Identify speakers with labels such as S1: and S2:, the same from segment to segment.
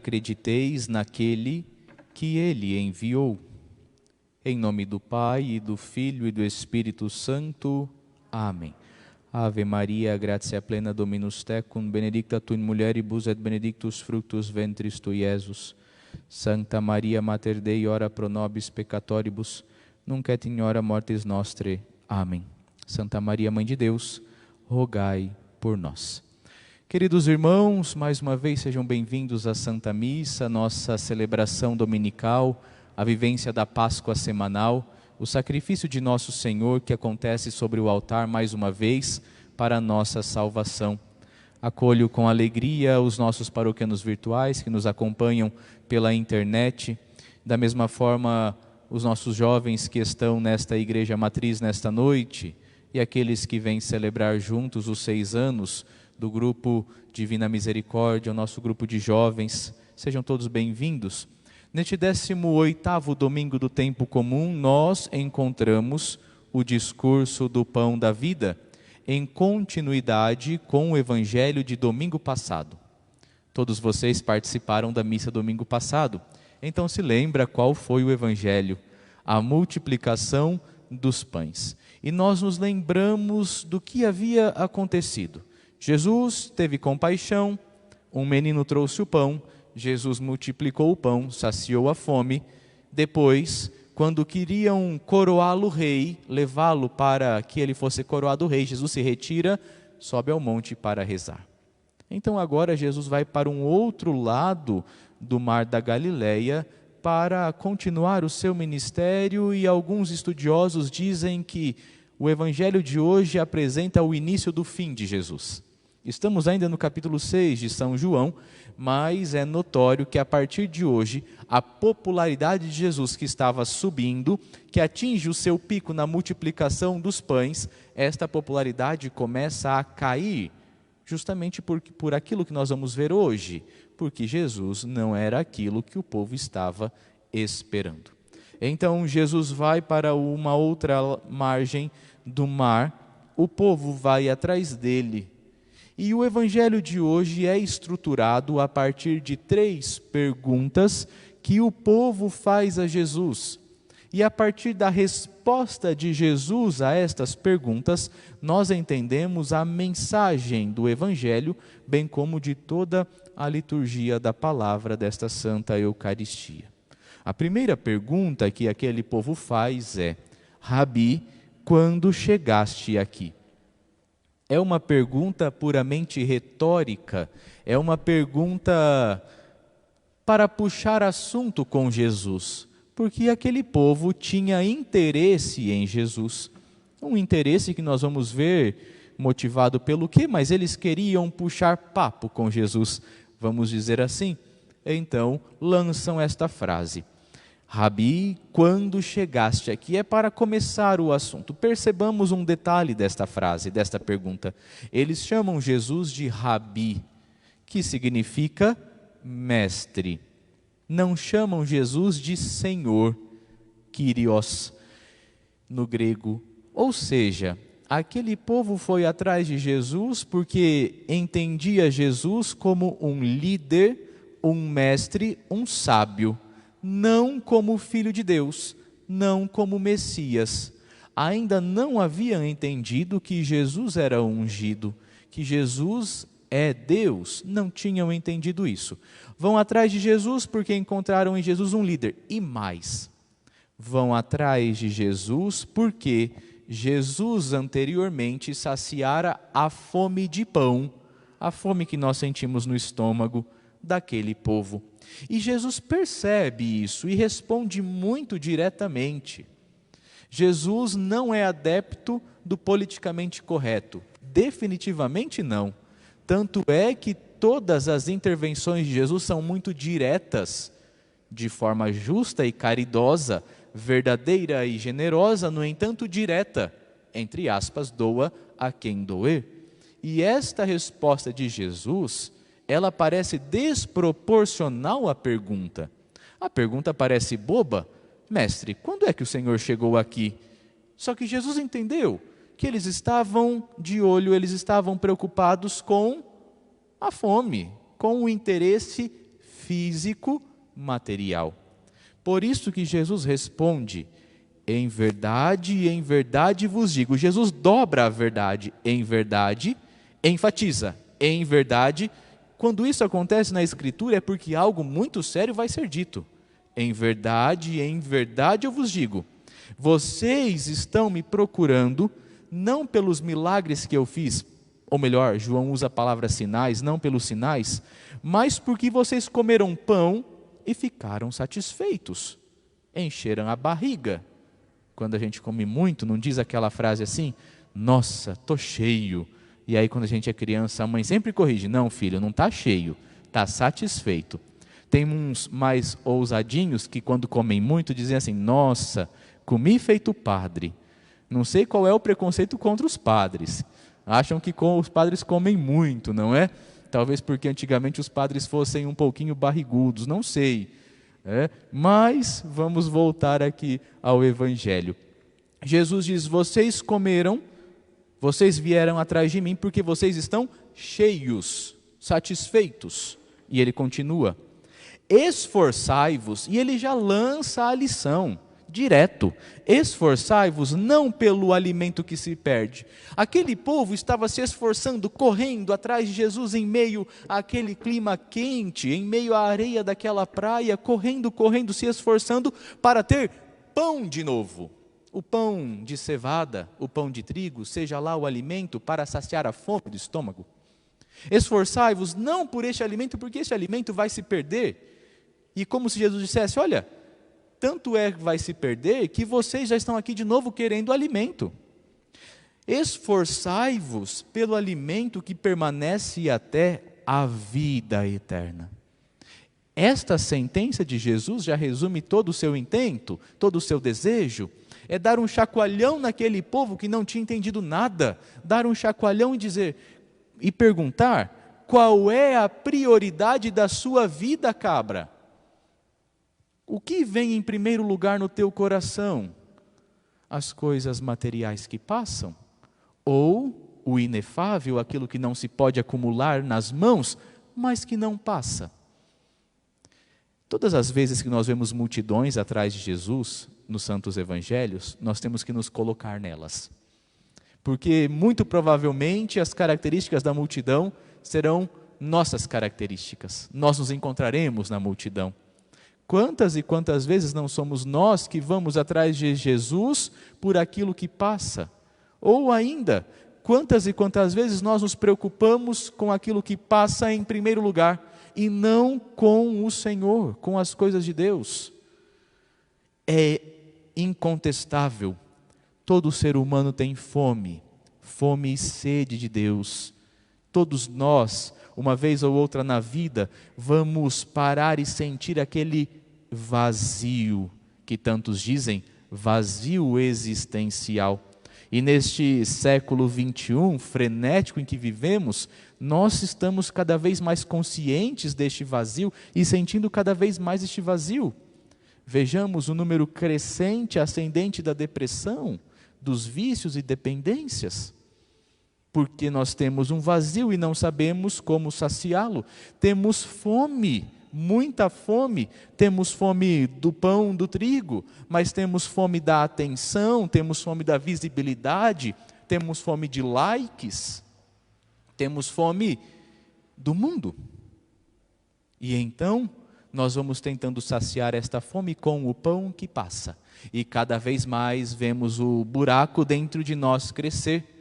S1: acrediteis naquele que ele enviou. Em nome do Pai, e do Filho, e do Espírito Santo. Amém. Ave Maria, gratia plena Dominus tecum, benedicta tu in mulieribus et benedictus fructus ventris tui, Iesus. Santa Maria, Mater Dei, ora pro nobis peccatoribus, nunc et in hora mortis nostre. Amém. Santa Maria, Mãe de Deus, rogai por nós. Queridos irmãos, mais uma vez sejam bem-vindos à Santa Missa, nossa celebração dominical, a vivência da Páscoa semanal, o sacrifício de Nosso Senhor que acontece sobre o altar mais uma vez para a nossa salvação. Acolho com alegria os nossos paroquianos virtuais que nos acompanham pela internet, da mesma forma os nossos jovens que estão nesta igreja matriz nesta noite e aqueles que vêm celebrar juntos os 6 anos do grupo Divina Misericórdia, o nosso grupo de jovens. Sejam todos bem-vindos. Neste 18º domingo do tempo comum, nós encontramos o discurso do pão da vida, em continuidade com o evangelho de domingo passado. Todos vocês participaram da missa domingo passado, então se lembra qual foi o evangelho? A multiplicação dos pães. E nós nos lembramos do que havia acontecido. Jesus teve compaixão, um menino trouxe o pão, Jesus multiplicou o pão, saciou a fome. Depois, quando queriam coroá-lo rei, levá-lo para que ele fosse coroado rei, Jesus se retira, sobe ao monte para rezar. Então agora Jesus vai para um outro lado do mar da Galileia para continuar o seu ministério, e alguns estudiosos dizem que o evangelho de hoje apresenta o início do fim de Jesus. Estamos ainda no capítulo 6 de São João, mas é notório que a partir de hoje, a popularidade de Jesus que estava subindo, que atinge o seu pico na multiplicação dos pães, esta popularidade começa a cair, justamente por aquilo que nós vamos ver hoje, porque Jesus não era aquilo que o povo estava esperando. Então Jesus vai para uma outra margem do mar, o povo vai atrás dele. E o evangelho de hoje é estruturado a partir de 3 perguntas que o povo faz a Jesus. E a partir da resposta de Jesus a estas perguntas, nós entendemos a mensagem do evangelho, bem como de toda a liturgia da palavra desta Santa Eucaristia. A primeira pergunta que aquele povo faz é: Rabi, quando chegaste aqui? É uma pergunta puramente retórica, é uma pergunta para puxar assunto com Jesus, porque aquele povo tinha interesse em Jesus, um interesse que nós vamos ver motivado pelo quê? Mas eles queriam puxar papo com Jesus, vamos dizer assim. Então lançam esta frase: Rabi, quando chegaste aqui? É para começar o assunto. Percebamos um detalhe desta frase, desta pergunta. Eles chamam Jesus de Rabi, que significa mestre. Não chamam Jesus de Senhor, Kyrios, no grego. Ou seja, aquele povo foi atrás de Jesus porque entendia Jesus como um líder, um mestre, um sábio. Não como Filho de Deus, não como Messias. Ainda não haviam entendido que Jesus era ungido, que Jesus é Deus, não tinham entendido isso. Vão atrás de Jesus porque encontraram em Jesus um líder. E mais, vão atrás de Jesus porque Jesus anteriormente saciara a fome de pão, a fome que nós sentimos no estômago daquele povo. E Jesus percebe isso e responde muito diretamente. Jesus não é adepto do politicamente correto, definitivamente não. Tanto é que todas as intervenções de Jesus são muito diretas, de forma justa e caridosa, verdadeira e generosa, no entanto direta, entre aspas, doa a quem doer. E esta resposta de Jesus, ela parece desproporcional à pergunta. A pergunta parece boba. Mestre, quando é que o Senhor chegou aqui? Só que Jesus entendeu que eles estavam de olho, eles estavam preocupados com a fome, com o interesse físico, material. Por isso que Jesus responde: em verdade vos digo. Jesus dobra a verdade, em verdade, enfatiza, em verdade. Quando isso acontece na Escritura é porque algo muito sério vai ser dito. Em verdade eu vos digo. Vocês estão me procurando não pelos milagres que eu fiz, ou melhor, João usa a palavra sinais, não pelos sinais, mas porque vocês comeram pão e ficaram satisfeitos, encheram a barriga. Quando a gente come muito, não diz aquela frase assim: nossa, estou cheio. E aí quando a gente é criança, a mãe sempre corrige: não, filho, não está cheio, está satisfeito. Tem uns mais ousadinhos que quando comem muito dizem assim: nossa, comi feito padre. Não sei qual é o preconceito contra os padres. Acham que os padres comem muito, não é? Talvez porque antigamente os padres fossem um pouquinho barrigudos, não sei. Mas vamos voltar aqui ao Evangelho. Jesus diz: vocês comeram, vocês vieram atrás de mim porque vocês estão cheios, satisfeitos. E ele continua: esforçai-vos, e ele já lança a lição direto. Esforçai-vos não pelo alimento que se perde. Aquele povo estava se esforçando, correndo atrás de Jesus em meio àquele clima quente, em meio à areia daquela praia, correndo, se esforçando para ter pão de novo. O pão de cevada, o pão de trigo, seja lá o alimento para saciar a fome do estômago. Esforçai-vos não por este alimento, porque este alimento vai se perder. E como se Jesus dissesse: olha, tanto vai se perder que vocês já estão aqui de novo querendo alimento. Esforçai-vos pelo alimento que permanece até a vida eterna. Esta sentença de Jesus já resume todo o seu intento, todo o seu desejo. É dar um chacoalhão naquele povo que não tinha entendido nada. Dar um chacoalhão e perguntar: qual é a prioridade da sua vida, cabra? O que vem em primeiro lugar no teu coração? As coisas materiais que passam? Ou o inefável, aquilo que não se pode acumular nas mãos, mas que não passa? Todas as vezes que nós vemos multidões atrás de Jesus, nos santos evangelhos, nós temos que nos colocar nelas. Porque muito provavelmente as características da multidão serão nossas características. Nós nos encontraremos na multidão. Quantas e quantas vezes não somos nós que vamos atrás de Jesus por aquilo que passa? Ou ainda, quantas e quantas vezes nós nos preocupamos com aquilo que passa em primeiro lugar e não com o Senhor, com as coisas de Deus? É incontestável, todo ser humano tem fome e sede de Deus. Todos nós, uma vez ou outra na vida, vamos parar e sentir aquele vazio, que tantos dizem, vazio existencial. E neste século 21, frenético em que vivemos, nós estamos cada vez mais conscientes deste vazio e sentindo cada vez mais este vazio. Vejamos o número crescente, ascendente da depressão, dos vícios e dependências. Porque nós temos um vazio e não sabemos como saciá-lo. Temos fome, muita fome. Temos fome do pão, do trigo, mas temos fome da atenção, temos fome da visibilidade, temos fome de likes, temos fome do mundo. E então, nós vamos tentando saciar esta fome com o pão que passa. E cada vez mais vemos o buraco dentro de nós crescer.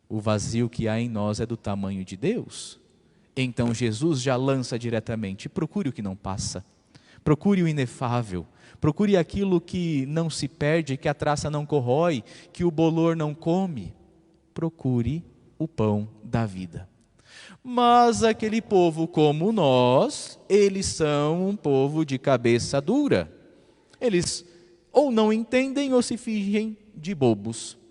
S1: O vazio que há em nós é do tamanho de Deus. Então Jesus já lança diretamente: procure o que não passa, procure o inefável, procure aquilo que não se perde, que a traça não corrói, que o bolor não come. Procure o pão da vida. Mas aquele povo como nós, eles são um povo de cabeça dura. Eles ou não entendem ou se fingem de bobos.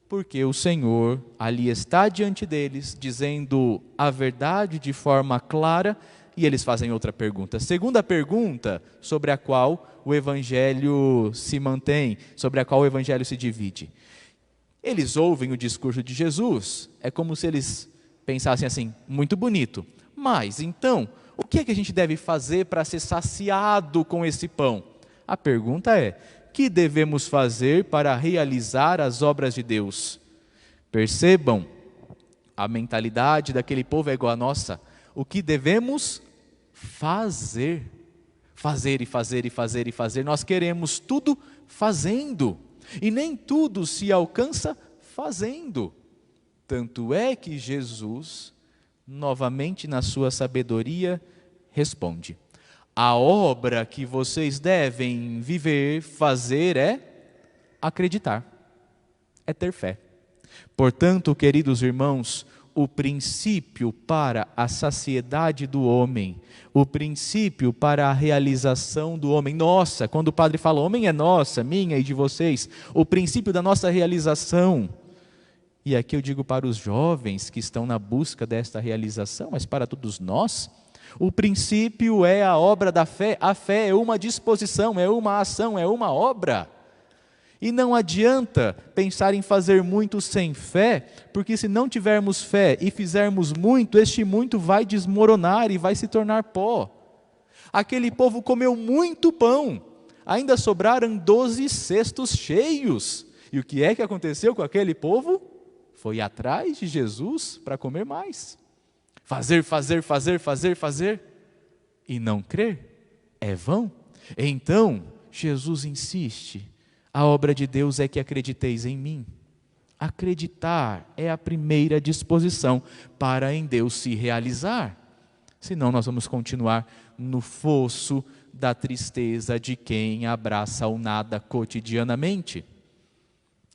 S1: Porque o Senhor ali está diante deles, dizendo a verdade de forma clara, e eles fazem outra pergunta. Segunda pergunta sobre a qual o Evangelho se mantém, sobre a qual o Evangelho se divide. Eles ouvem o discurso de Jesus, é como se eles pensassem assim: muito bonito, mas então, o que é que a gente deve fazer para ser saciado com esse pão? A pergunta é: que devemos fazer para realizar as obras de Deus? Percebam, a mentalidade daquele povo é igual à nossa. O que devemos fazer? Fazer e fazer e fazer e fazer. Nós queremos tudo fazendo. E nem tudo se alcança fazendo. Tanto é que Jesus, novamente na sua sabedoria, responde: a obra que vocês devem viver, fazer é acreditar, é ter fé. Portanto, queridos irmãos, o princípio para a saciedade do homem, o princípio para a realização do homem, nossa, quando o padre fala homem é nossa, minha e de vocês, o princípio da nossa realização, e aqui eu digo para os jovens que estão na busca desta realização, mas para todos nós, o princípio é a obra da fé. A fé é uma disposição, é uma ação, é uma obra. E não adianta pensar em fazer muito sem fé, porque se não tivermos fé e fizermos muito, este muito vai desmoronar e vai se tornar pó. Aquele povo comeu muito pão, ainda sobraram 12 cestos cheios. E o que é que aconteceu com aquele povo? Foi atrás de Jesus para comer mais. Fazer, fazer, fazer, fazer, fazer, e não crer é vão. Então, Jesus insiste: a obra de Deus é que acrediteis em mim. Acreditar é a primeira disposição para em Deus se realizar. Senão nós vamos continuar no fosso da tristeza de quem abraça o nada cotidianamente.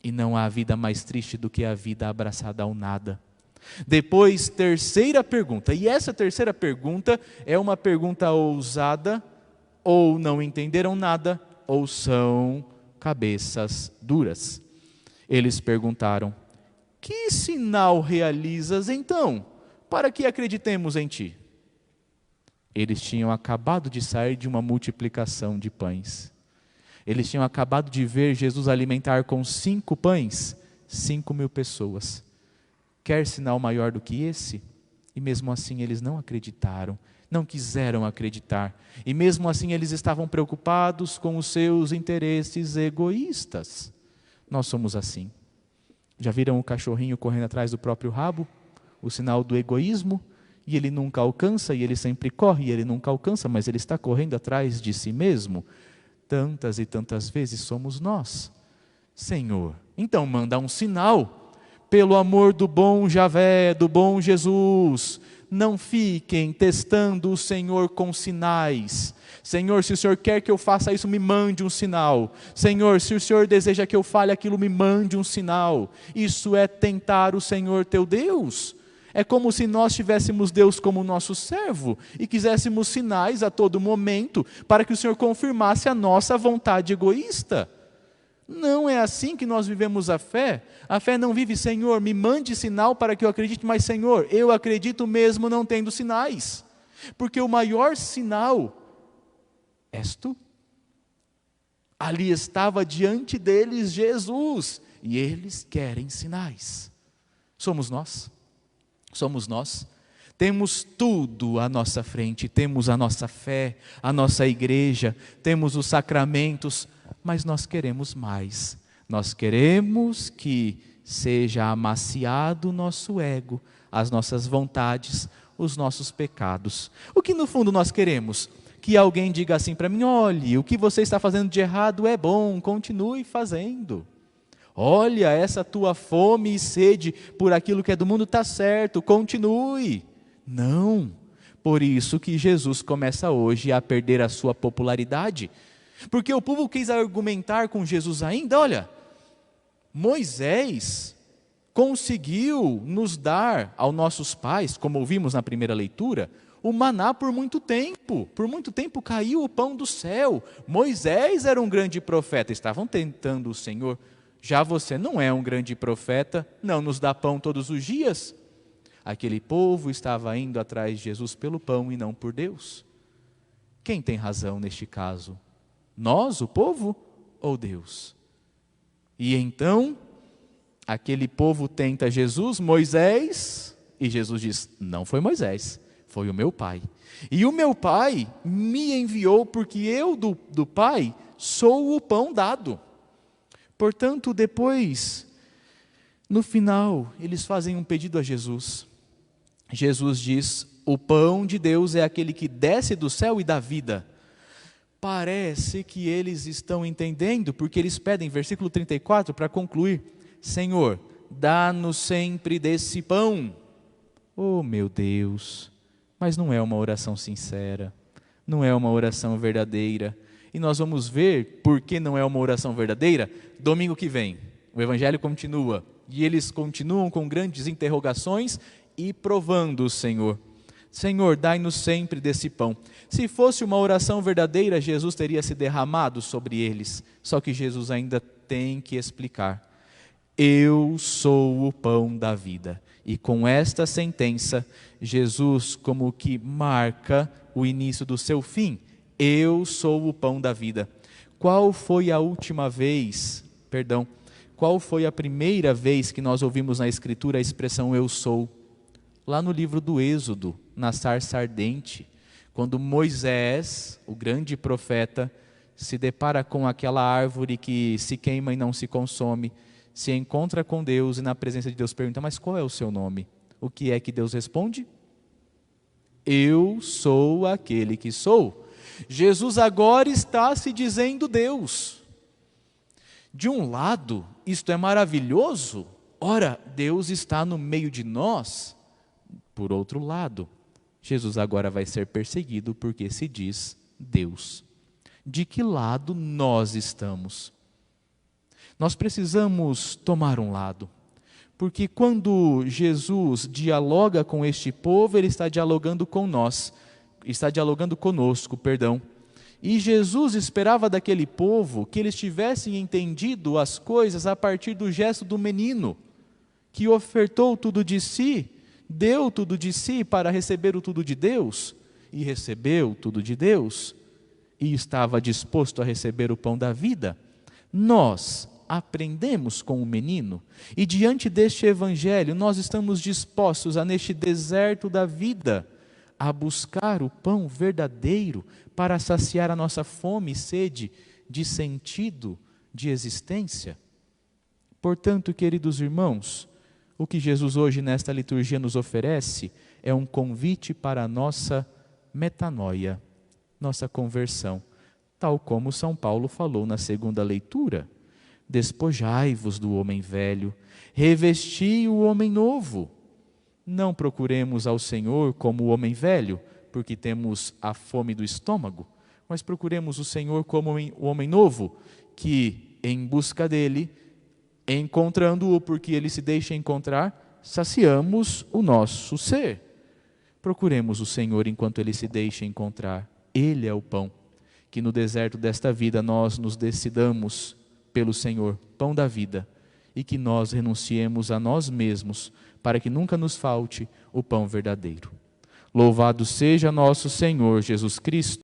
S1: E não há vida mais triste do que a vida abraçada ao nada. Depois, terceira pergunta, e essa terceira pergunta é uma pergunta ousada: ou não entenderam nada, ou são cabeças duras. Eles perguntaram: que sinal realizas então, para que acreditemos em ti? Eles tinham acabado de sair de uma multiplicação de pães. Eles tinham acabado de ver Jesus alimentar com 5 pães, 5.000 pessoas. Quer sinal maior do que esse? E mesmo assim eles não acreditaram, não quiseram acreditar. E mesmo assim eles estavam preocupados com os seus interesses egoístas. Nós somos assim. Já viram o cachorrinho correndo atrás do próprio rabo? O sinal do egoísmo? E ele nunca alcança, e ele sempre corre, e ele nunca alcança, mas ele está correndo atrás de si mesmo. Tantas e tantas vezes somos nós. Senhor, então manda um sinal, pelo amor do bom Javé, do bom Jesus. Não fiquem testando o Senhor com sinais. Senhor, se o Senhor quer que eu faça isso, me mande um sinal. Senhor, se o Senhor deseja que eu fale aquilo, me mande um sinal. Isso é tentar o Senhor teu Deus. É como se nós tivéssemos Deus como nosso servo e quiséssemos sinais a todo momento para que o Senhor confirmasse a nossa vontade egoísta. Não é assim que nós vivemos a fé. A fé não vive: Senhor, me mande sinal para que eu acredite, mas Senhor, eu acredito mesmo não tendo sinais. Porque o maior sinal és tu. Ali estava diante deles Jesus e eles querem sinais. Somos nós. Somos nós. Temos tudo à nossa frente, temos a nossa fé, a nossa igreja, temos os sacramentos, mas nós queremos mais. Nós queremos que seja amaciado o nosso ego, as nossas vontades, os nossos pecados. O que no fundo nós queremos? Que alguém diga assim para mim: olhe, o que você está fazendo de errado é bom, continue fazendo. Olha, essa tua fome e sede por aquilo que é do mundo está certo, continue. Não, por isso que Jesus começa hoje a perder a sua popularidade. Porque o povo quis argumentar com Jesus ainda: olha, Moisés conseguiu nos dar aos nossos pais, como ouvimos na primeira leitura, o maná por muito tempo caiu o pão do céu. Moisés era um grande profeta, estavam tentando o Senhor. Já você não é um grande profeta, não nos dá pão todos os dias. Aquele povo estava indo atrás de Jesus pelo pão e não por Deus. Quem tem razão neste caso? Nós, o povo, ou Deus? E então, aquele povo tenta Jesus, Moisés, e Jesus diz: não foi Moisés, Foi o meu Pai. E o meu Pai me enviou porque eu do Pai sou o pão dado. Portanto, depois, no final, eles fazem um pedido a Jesus. Jesus diz: o pão de Deus é aquele que desce do céu e dá vida. Parece que eles estão entendendo, porque eles pedem, versículo 34, para concluir: Senhor, dá-nos sempre desse pão. Oh meu Deus, mas não é uma oração sincera, não é uma oração verdadeira. E nós vamos ver por que não é uma oração verdadeira domingo que vem. O Evangelho continua, e eles continuam com grandes interrogações e provando o Senhor. Senhor, dai-nos sempre desse pão. Se fosse uma oração verdadeira, Jesus teria se derramado sobre eles. Só que Jesus ainda tem que explicar: eu sou o pão da vida. E com esta sentença, Jesus como que marca o início do seu fim. Eu sou o pão da vida. Qual foi a primeira vez que nós ouvimos na Escritura a expressão eu sou? Lá no livro do Êxodo, na sarça ardente, quando Moisés, o grande profeta, se depara com aquela árvore que se queima e não se consome, se encontra com Deus e na presença de Deus pergunta: mas qual é o seu nome? O que é que Deus responde? Eu sou aquele que sou. Jesus agora está se dizendo Deus. De um lado, isto é maravilhoso, ora, Deus está no meio de nós. Por outro lado, Jesus agora vai ser perseguido porque se diz Deus. De que lado nós estamos? Nós precisamos tomar um lado, porque quando Jesus dialoga com este povo, ele está dialogando com nós, está dialogando conosco, E Jesus esperava daquele povo que eles tivessem entendido as coisas a partir do gesto do menino, que ofertou tudo de si, deu tudo de si para receber o tudo de Deus, e recebeu tudo de Deus, e estava disposto a receber o pão da vida. Nós aprendemos com o menino, e diante deste evangelho nós estamos dispostos a, neste deserto da vida, a buscar o pão verdadeiro para saciar a nossa fome e sede de sentido, de existência. Portanto, queridos irmãos, o que Jesus hoje nesta liturgia nos oferece é um convite para a nossa metanoia, nossa conversão, tal como São Paulo falou na segunda leitura. Despojai-vos do homem velho, revesti o homem novo. Não procuremos ao Senhor como o homem velho, porque temos a fome do estômago, mas procuremos o Senhor como o homem novo, que em busca dele, encontrando-o porque ele se deixa encontrar, saciamos o nosso ser. Procuremos o Senhor enquanto ele se deixa encontrar. Ele é o pão, que no deserto desta vida nós nos decidamos pelo Senhor, pão da vida, e que nós renunciemos a nós mesmos, para que nunca nos falte o pão verdadeiro. Louvado seja nosso Senhor Jesus Cristo.